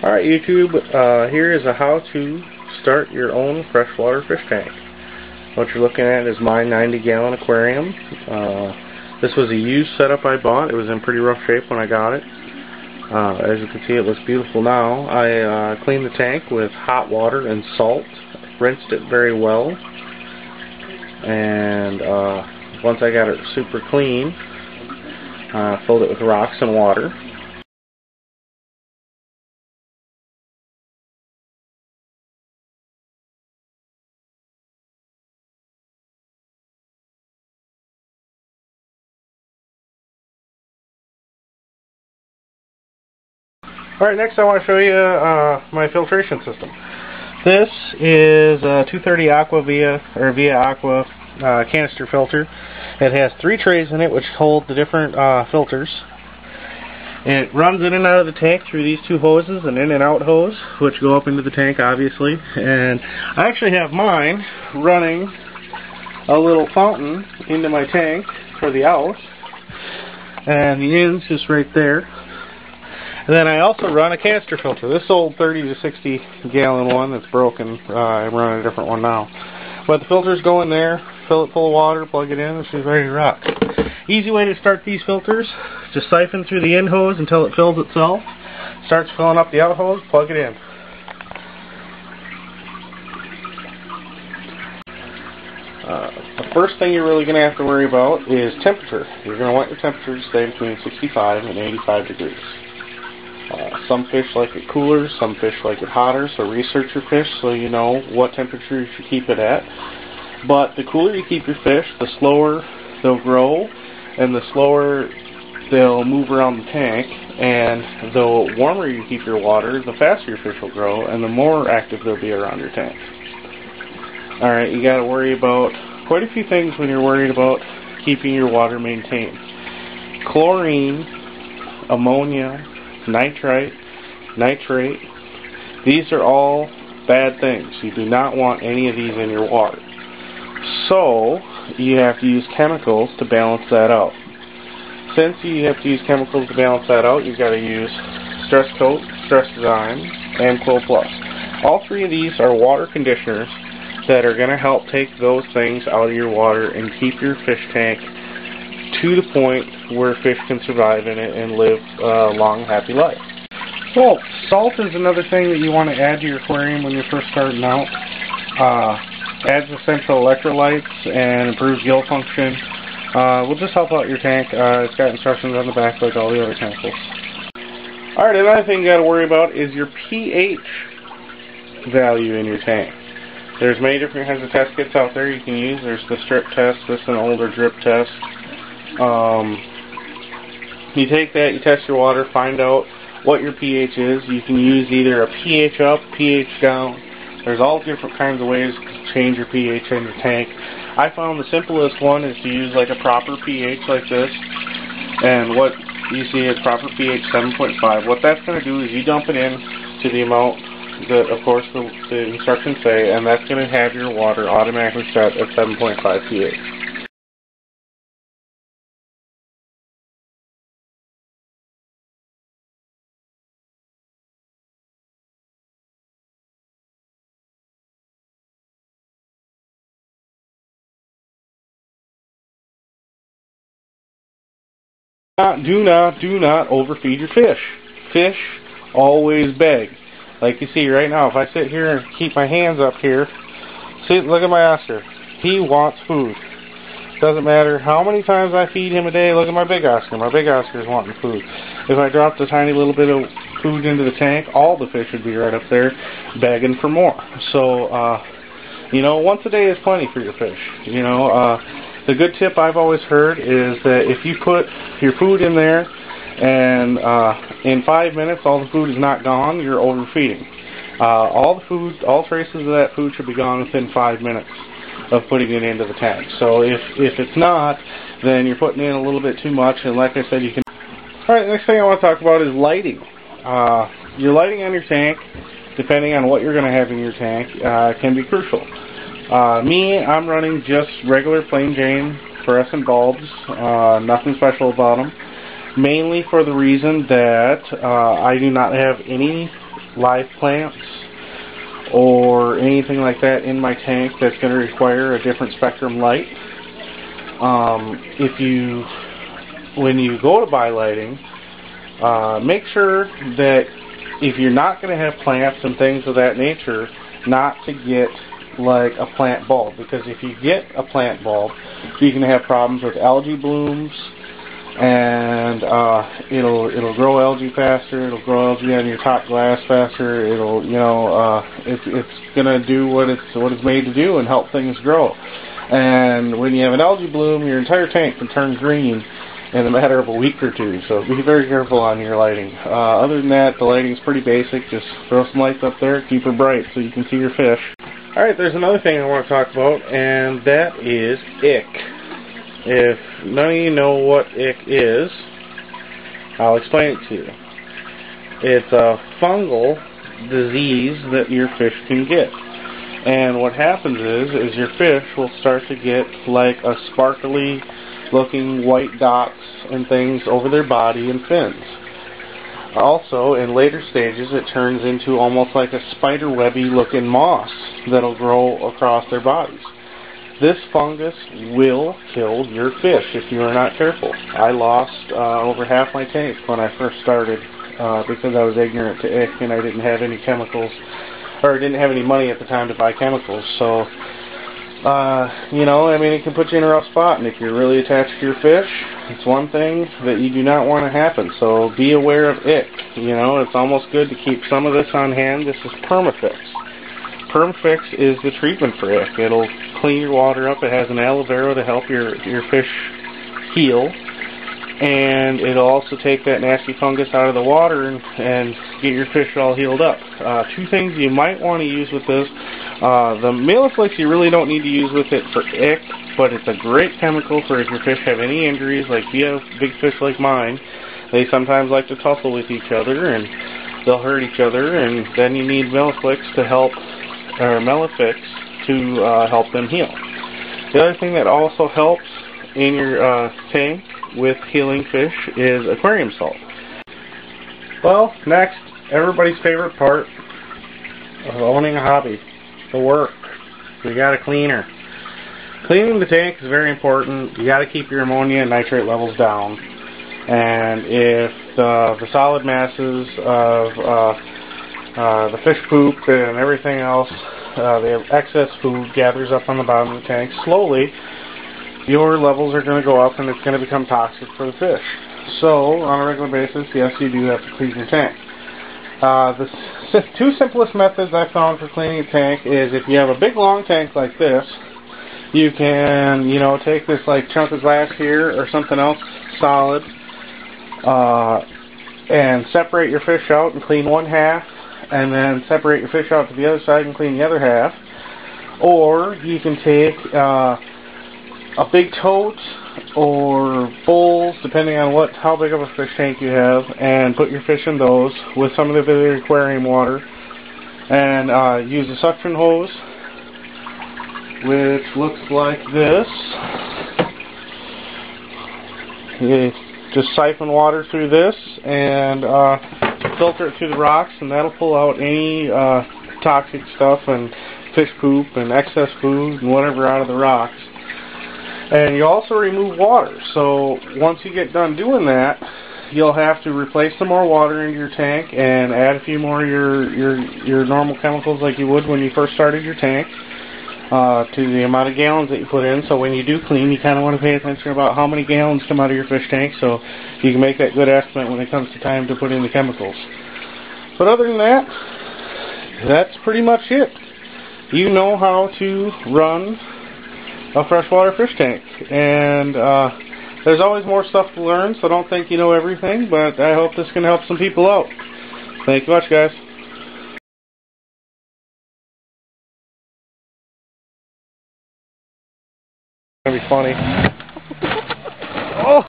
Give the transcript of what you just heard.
Alright YouTube, here is a how to start your own freshwater fish tank. What you're looking at is my 90-gallon aquarium. This was a used setup I bought. It was in pretty rough shape when I got it. As you can see, it looks beautiful now. I cleaned the tank with hot water and salt, rinsed it very well, and once I got it super clean, filled it with rocks and water. Alright, next I want to show you my filtration system. This is a 230 Aqua Via Aqua canister filter. It has 3 trays in it which hold the different filters. It runs in and out of the tank through these 2 hoses, an in and out hose, which go up into the tank obviously. And I actually have mine running a little fountain into my tank for the out, and the in's just right there. And then I also run a canister filter. This old 30 to 60 gallon one that's broken, I'm running a different one now. But the filters go in there, fill it full of water, plug it in, and she's ready to rock. Easy way to start these filters, just siphon through the in hose until it fills itself. Starts filling up the out hose, plug it in. The first thing you're really going to have to worry about is temperature. You're going to want your temperature to stay between 65 and 85 degrees. Some fish like it cooler, some fish like it hotter, so research your fish so you know what temperature you should keep it at. But the cooler you keep your fish, the slower they'll grow, and the slower they'll move around the tank, and the warmer you keep your water, the faster your fish will grow, and the more active they'll be around your tank. Alright, you got to worry about quite a few things when you're worried about keeping your water maintained. Chlorine, ammonia, nitrite, nitrate, these are all bad things. You do not want any of these in your water. So, you have to use chemicals to balance that out. Since you have to use chemicals to balance that out, you've got to use Stress Coat, Stress Design, and Quo Plus. All 3 of these are water conditioners that are going to help take those things out of your water and keep your fish tank to the point where fish can survive in it and live a long, happy life. Well, salt is another thing that you want to add to your aquarium when you're first starting out. Adds essential electrolytes and improves gill function. Will just help out your tank. It's got instructions on the back like all the other chemicals. Alright, another thing you got to worry about is your pH value in your tank. There's many different kinds of test kits out there you can use. There's the strip test, this is an older drip test. You take that, you test your water, find out what your pH is. You can use either a pH up, pH down. There's all different kinds of ways to change your pH in your tank. I found the simplest one is to use like a proper pH like this. And what you see is proper pH 7.5. What that's going to do is you dump it in to the amount that, of course, the instructions say, and that's going to have your water automatically set at 7.5 pH. Do not overfeed your fish. Fish always beg. Like you see right now, if I sit here and keep my hands up here, see, look at my Oscar. He wants food. Doesn't matter how many times I feed him a day. Look at my big Oscar. My big Oscar is wanting food. If I dropped a tiny little bit of food into the tank, all the fish would be right up there begging for more. So, you know, once a day is plenty for your fish. You know, the good tip I've always heard is that if you put your food in there and in 5 minutes all the food is not gone, you're overfeeding. All the food, all traces of that food should be gone within 5 minutes of putting it into the tank. So if it's not, then you're putting in a little bit too much, and like I said, you can... Alright, next thing I want to talk about is lighting. Your lighting on your tank, depending on what you're going to have in your tank, can be crucial. I'm running just regular plain Jane fluorescent bulbs, nothing special about them, mainly for the reason that I do not have any live plants or anything like that in my tank that's going to require a different spectrum light. When you go to buy lighting, make sure that if you're not going to have plants and things of that nature, not to get like a plant bulb, because if you get a plant bulb, you can have problems with algae blooms, and it'll grow algae faster. It'll grow algae on your top glass faster. It'll, it's gonna do what it's made to do and help things grow. And when you have an algae bloom, your entire tank can turn green in a matter of a week or two. So be very careful on your lighting. Other than that, the lighting's pretty basic. Just throw some lights up there, keep her bright so you can see your fish. Alright, there's another thing I want to talk about, and that is ick. If none of you know what ick is, I'll explain it to you. It's a fungal disease that your fish can get. And what happens is your fish will start to get like a sparkly looking white dots and things over their body and fins. Also, in later stages, it turns into almost like a spiderwebby looking moss that'll grow across their bodies. This fungus will kill your fish if you are not careful. I lost over half my tank when I first started because I was ignorant to ick and I didn't have any chemicals, or didn't have any money at the time to buy chemicals. So, it can put you in a rough spot, and if you're really attached to your fish, it's one thing that you do not want to happen. So be aware of ick. It's almost good to keep some of this on hand. This is Permafix. Permafix is the treatment for ick. It'll clean your water up. It has an aloe vera to help your fish heal, and it'll also take that nasty fungus out of the water and get your fish all healed up. Two things you might want to use with this. The Malaflix you really don't need to use with it for ick, but it's a great chemical for if your fish have any injuries. Like if you have big fish like mine, they sometimes like to tussle with each other and they'll hurt each other, and then you need Malaflix to help, or Malafix to help them heal. The other thing that also helps in your tank with healing fish is aquarium salt. Well, next, everybody's favorite part of owning a hobby, the work. You gotta clean her. Cleaning the tank is very important. You gotta keep your ammonia and nitrate levels down. And if the solid masses of the fish poop and everything else, the excess food gathers up on the bottom of the tank, slowly your levels are going to go up and it's going to become toxic for the fish. So, on a regular basis, yes, you do have to clean your tank. The two simplest methods I found for cleaning a tank is if you have a big long tank like this, you can, take this like chunk of glass here or something else solid and separate your fish out and clean one half, and then separate your fish out to the other side and clean the other half. Or you can take a big tote or bowls, depending on how big of a fish tank you have, and put your fish in those with some of the aquarium water, and use a suction hose, which looks like this. You just siphon water through this and filter it through the rocks, and that'll pull out any toxic stuff and fish poop and excess food and whatever out of the rocks. And you also remove water. So once you get done doing that, you'll have to replace some more water into your tank and add a few more of your normal chemicals like you would when you first started your tank to the amount of gallons that you put in. So when you do clean, you kind of want to pay attention about how many gallons come out of your fish tank so you can make that good estimate when it comes to time to put in the chemicals. But other than that, that's pretty much it. You know how to run a freshwater fish tank, and there's always more stuff to learn, so don't think you know everything, but I hope this can help some people out. Thank you much, guys. It's gonna be funny.